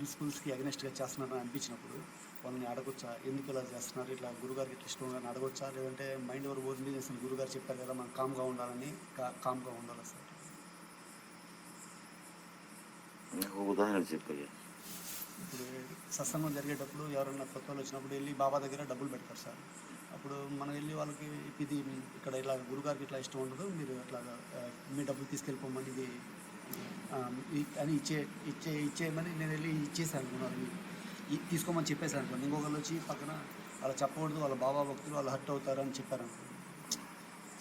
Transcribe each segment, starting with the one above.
ప్రిన్సిపల్స్‌కి అగైనెస్ట్‌గా చేస్తున్నారని అనిపించినప్పుడు వాళ్ళని అడగొచ్చా? ఎందుకు ఇలా చేస్తున్నారు? ఇట్లా గురువుగారికి ఇట్లా ఇష్టం అని అడగొచ్చా? లేదంటే మైండ్ ఓవర్ పోతుంది అసలు గురువుగారు చెప్పారు కదా! మనం కామ్‌గా ఉండాలని కామ్‌గా ఉండాలా సార్? ఒక ఉదాహరణ చెప్పయ్యా. ఇప్పుడు సత్సంగం జరిగేటప్పుడు ఎవరైనా కొత్తోళ్ళు వచ్చినప్పుడు వెళ్ళి బాబా దగ్గర డబ్బులు పెడతారు సార్. అప్పుడు మనం వెళ్ళి వాళ్ళకి ఇది ఇక్కడ ఇలా గురువుగారికి ఇట్లా ఇష్టం ఉండదు. మీరు అట్లాగా మీ డబ్బులు తీసుకెళ్ళిపోమని ఇది అని ఇచ్చేయమని నేను వెళ్ళి ఇచ్చేసాను అనుకున్నాను. తీసుకోమని చెప్పేసాను అనుకోండి. ఇంకొకళ్ళు వచ్చి పక్కన అలా చెప్పకూడదు, వాళ్ళ బాబా భక్తులు వాళ్ళు హర్ట్ అవుతారు అని చెప్పారు అనుకోండి.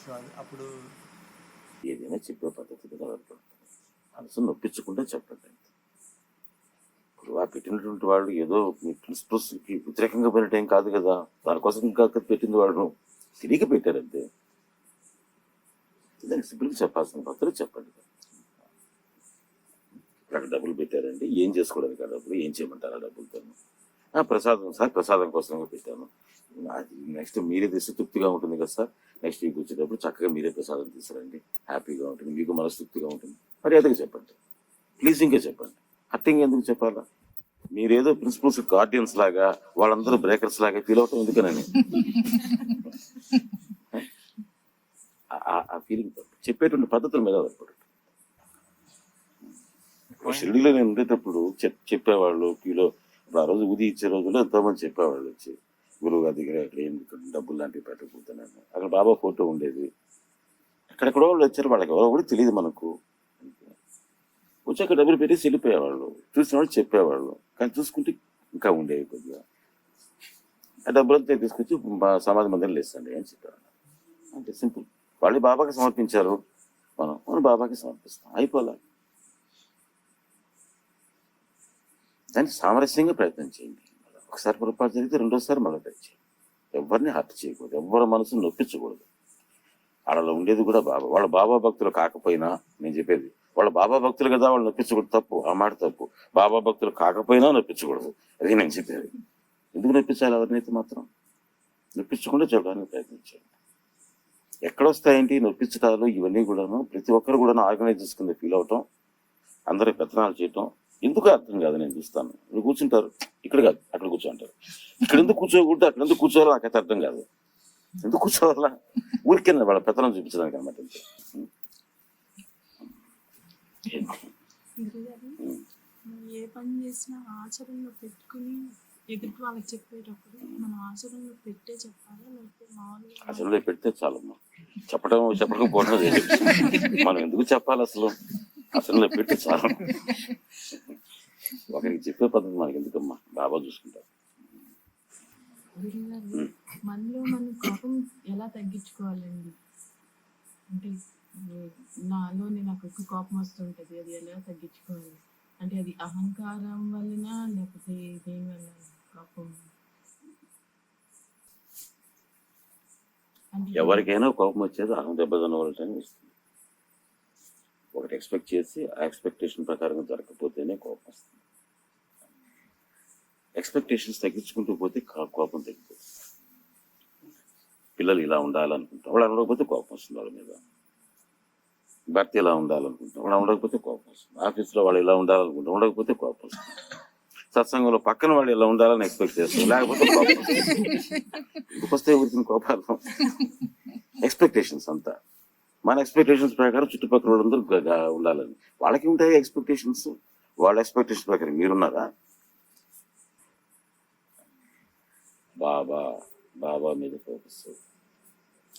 సో అది అప్పుడు ఏదైనా చెప్పే పద్ధతి మీద ఆధారపడుతుంది. మనసును నొప్పించకుండా చెప్పండి. ఇప్పుడు ఆ పెట్టినటువంటి వాళ్ళు ఏదో మీ ప్రిన్సిపల్స్కి వ్యతిరేకంగా పెట్టేం కాదు కదా, దానికోసం ఇంకా పెట్టింది వాళ్ళు తిరిగి పెట్టారంతే. దానికి సింపుల్గా చెప్పాల్సిన పద్ధతులు చెప్పండి. అక్కడ డబ్బులు పెట్టారండి, ఏం చేసుకోవడానికి ఆ డబ్బులు, ఏం చేయమంటారు ఆ డబ్బులతో? ప్రసాదం సార్, ప్రసాదం కోసంగా పెట్టాను. నెక్స్ట్ మీరే తెస్తే తృప్తిగా ఉంటుంది కదా సార్. నెక్స్ట్ వీక్ వచ్చేటప్పుడు చక్కగా మీరే ప్రసాదం తీసుకురండి, హ్యాపీగా ఉంటుంది, మీకు మనస్తృప్తిగా ఉంటుంది. మర్యాదగా చెప్పండి, ప్లీజింగ్గా చెప్పండి. హర్టింగ్ ఎందుకు చెప్పాలా? మీరేదో ప్రిన్సిపల్స్ గార్డియన్స్ లాగా, వాళ్ళందరూ బ్రేకర్స్ లాగా ఫీల్ అవటం ఎందుకనని ఆ ఫీలింగ్ చెప్పేటువంటి పద్ధతుల మీద ఆధారపడు. షిరిడీలో నేను ఉండేటప్పుడు చెప్పేవాళ్ళు క్యూలో. ఇప్పుడు ఆ రోజు ఉది ఇచ్చే రోజుల్లో ఎంతోమంది చెప్పేవాళ్ళు వచ్చి, గురువు గారి దగ్గర ఇక్కడ డబ్బులు లాంటివి పెట్టకపోతున్నాను. అక్కడ బాబా ఫోటో ఉండేది. ఎక్కడెక్కడో వాళ్ళు వచ్చారు, వాళ్ళకి ఎవరో కూడా తెలియదు మనకు. వచ్చాక డబ్బులు పెట్టేసి వెళ్ళిపోయేవాళ్ళు. చూసిన వాళ్ళు చెప్పేవాళ్ళు, కానీ చూసుకుంటే ఇంకా ఉండేవి కొద్దిగా. ఆ డబ్బులంతా తీసుకొచ్చి సమాధి మందిరం లేస్తండి అని చెప్పేవాళ్ళు. అంటే సింపుల్. వాళ్ళు బాబాకి సమర్పించారు, మనం బాబాకి సమర్పిస్తాం, అయిపోలే. దానికి సామరస్యంగా ప్రయత్నం చేయండి. ఒకసారి పొరపాటు జరిగితే రెండోసారి మళ్ళీ ట్రై చేయండి. ఎవరిని హర్ట్ చేయకూడదు, ఎవరి మనసును నొప్పించకూడదు. వాళ్ళలో ఉండేది కూడా బాబా. వాళ్ళ బాబా భక్తులు కాకపోయినా, నేను చెప్పేది వాళ్ళ బాబా భక్తులు కదా, వాళ్ళు నొప్పించకూడదు. తప్పు, ఆ మాట తప్పు. బాబా భక్తులు కాకపోయినా నొప్పించకూడదు, అదే నేను చెప్పేది. ఎందుకు నొప్పించాలి ఎవరినైతే? మాత్రం నొప్పించకుండా చెప్పడానికి ప్రయత్నం చేయండి. ఎక్కడొస్తాయేంటి నొప్పించడాలు ఇవన్నీ కూడాను? ప్రతి ఒక్కరు కూడా ఆర్గనైజ్ చేసుకుని ఫీల్ అవటం, అందరూ పెత్తనాలు చేయటం ఎందుకు అర్థం కాదు. నేను చూస్తాను, మీరు కూర్చుంటారు, ఇక్కడ కాదు అక్కడ కూర్చోంటారు. ఇక్కడ ఎందుకు కూర్చోకూడదు, అక్కడ ఎందుకు కూర్చోవాలో నాకైతే అర్థం కాదు. ఎందుకు కూర్చోవాలా? ఊరికే వాళ్ళ పెత్తనం చూపించడానికి అనమాట. ఏ పని చేసినా ఆచరణలో పెట్టుకుని ఎదుటి వాళ్ళకి చెప్పేటప్పుడు మనం ఆచరణలో పెట్టే చెప్పాలా, లేకపోతే మామూలుగా ఆచరణలో పెడితే చాలమ్మా. చెప్పకపోవడం మనం ఎందుకు చెప్పాలి అసలు? ఆచరణలో పెట్టి చాలు. ఒకరికి చెప్పే పద్ధతి మనకి ఎందుకమ్మా, బాబా చూసుకుంటారు. మనలో మన కోపం ఎలా తగ్గించుకోవాలండి? అంటే నాలోనే నాకు ఎక్కువ కోపం వస్తుంటది, అది ఎలా తగ్గించుకోవాలి? అంటే అది అహంకారం వలన లేకపోతే దేని వల్ల కోపం? ఎవరికైనా కోపం వచ్చేది అహం దెబ్బతిన్న వాళ్ళని వస్తుంది. ఒకటి ఎక్స్పెక్ట్ చేసి ఆ ఎక్స్పెక్టేషన్ ప్రకారంగా జరగకపోతేనే కోపం వస్తుంది. ఎక్స్పెక్టేషన్స్ తగ్గించుకుంటూ పోతే కోపం తగ్గిపోతుంది. పిల్లలు ఇలా ఉండాలనుకుంటాం, వాళ్ళు ఉండకపోతే కోపం వస్తుంది వాళ్ళ మీద. భర్త ఇలా ఉండాలనుకుంటాం, వాళ్ళు ఉండకపోతే కోపం వస్తుంది. ఆఫీస్లో వాళ్ళు ఇలా ఉండాలనుకుంటాం, ఉండకపోతే కోపం వస్తుంది. సత్సంగంలో పక్కన వాళ్ళు ఇలా ఉండాలని ఎక్స్పెక్ట్ చేస్తాం, లేకపోతే కోపం వస్తుంది. ఎందుకు వస్తే ఊరికి కోపాలు? ఎక్స్పెక్టేషన్స్ అంతా. మన ఎక్స్పెక్టేషన్స్ ప్రకారం చుట్టుపక్కల వాళ్ళందరూ ఉండాలని వాళ్ళకి ఉంటాయి ఎక్స్పెక్టేషన్స్. వాళ్ళ ఎక్స్పెక్టేషన్ ప్రకారం మీరున్నారా? బాబా మీద ఫోకస్.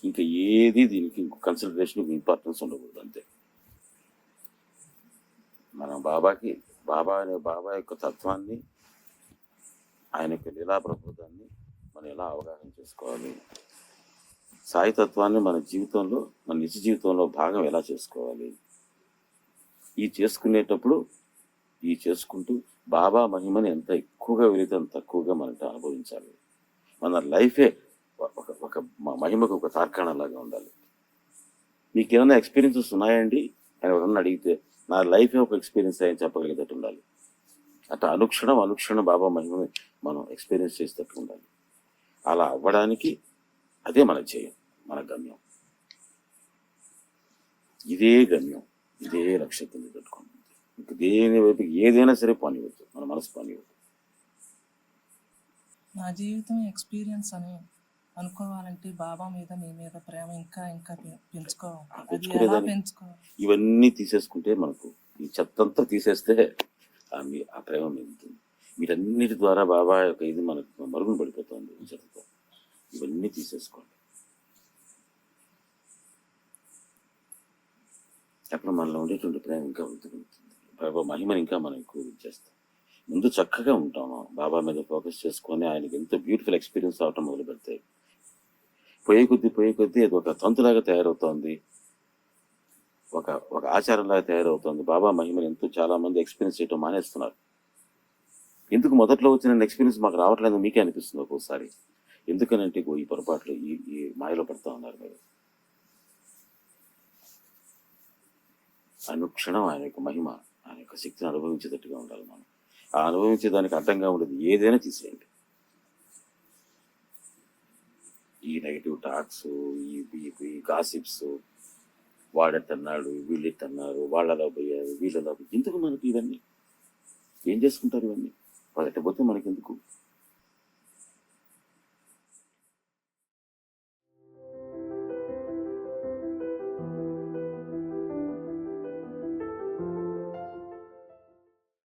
ఇంకా ఏది దీనికి ఇంకో కన్సిడరేషన్ ఇంపార్టెన్స్ ఉండకూడదు, అంతే. మనం బాబా యొక్క తత్వాన్ని, ఆయన యొక్క లీలా ప్రబోధాన్ని మనం ఎలా అవగాహన చేసుకోవాలి, సాయి తత్వాన్ని మన జీవితంలో, మన నిజ జీవితంలో భాగం ఎలా చేసుకోవాలి, చేసుకుంటూ బాబా మహిమని ఎంత ఎక్కువగా వెళితే అంత తక్కువగా మనకి అనుభవించాలి. మన లైఫే ఒక మహిమకు ఒక తార్కాణలాగా ఉండాలి. మీకు ఏమైనా ఎక్స్పీరియన్సెస్ ఉన్నాయండి అని ఎవరన్నా అడిగితే, నా లైఫే ఒక ఎక్స్పీరియన్స్ అయ్యని చెప్పగలిగేటట్టు ఉండాలి. అట్లా అనుక్షణం బాబా మహిమని మనం ఎక్స్పీరియన్స్ చేసేటట్టు ఉండాలి. అలా అవ్వడానికి అదే మన ధ్యేయం, మన గమ్యం. ఇదే గమ్యం, ఇదే లక్ష్యం పెట్టుకోండి. ఇంక దేని వైపు ఏదైనా సరే పనివచ్చు మన మనసు. మనసు పని. నా జీవితం ఎక్స్పీరియన్స్ అని అనుకోవాలంటే బాబా మీద మీ మీద ప్రేమ ఇంకా ఇంకా పెంచుకోవాలి. అది ఎలా పెంచుకునేదాన్ని పెంచుకోవాలి? ఇవన్నీ తీసేసుకుంటే మనకు ఈ చెత్తంతా తీసేస్తే ఆ ప్రేమ మిగులుతుంది. వీటన్నిటి ద్వారా బాబా యొక్క ఇది మనకు మరుగున పడిపోతుంది. చెత్త ఇవన్నీ తీసేసుకోండి. అప్పుడు మనలో ఉండేటువంటి ప్రేమ ఇంకా వృద్ధి బాబా మహిమని ఇంకా మనం ఎక్కువ చేస్తాం. ముందు చక్కగా ఉంటాము, బాబా మీద ఫోకస్ చేసుకొని ఆయనకి ఎంతో బ్యూటిఫుల్ ఎక్స్పీరియన్స్ అవటం మొదలు పెడతాయి. పోయే కొద్దీ అది ఒక తంతులాగా తయారవుతోంది, ఒక ఆచారంలాగా తయారవుతోంది. బాబా మహిమని ఎంతో చాలా మంది ఎక్స్పీరియన్స్ చేయటం మానేస్తున్నారు. ఎందుకు మొదట్లో వచ్చిన ఎక్స్పీరియన్స్ మాకు రావట్లేదు మీకే అనిపిస్తుంది ఒక్కోసారి. ఎందుకనంటే ఈ పొరపాట్లు ఈ మాయలో పడుతూ ఉన్నారు మీరు. అనుక్షణం ఆయన యొక్క మహిమ, ఆయన యొక్క శక్తిని అనుభవించేటట్టుగా ఉండాలి మనం. ఆ అనుభవించేదానికి అడ్డంగా ఉండేది ఏదైనా తీసేయండి. ఈ నెగిటివ్ టాక్స్, ఈ గాసిప్స్, వాడెట్టన్నాడు, వీళ్ళెట్టన్నారు, వాళ్ళలా పోయారు, వీళ్ళలా పోయారు, ఎందుకు మనకి ఇవన్నీ? ఏం చేసుకుంటారు ఇవన్నీ? వాళ్ళు ఎట్టపోతే మనకెందుకు?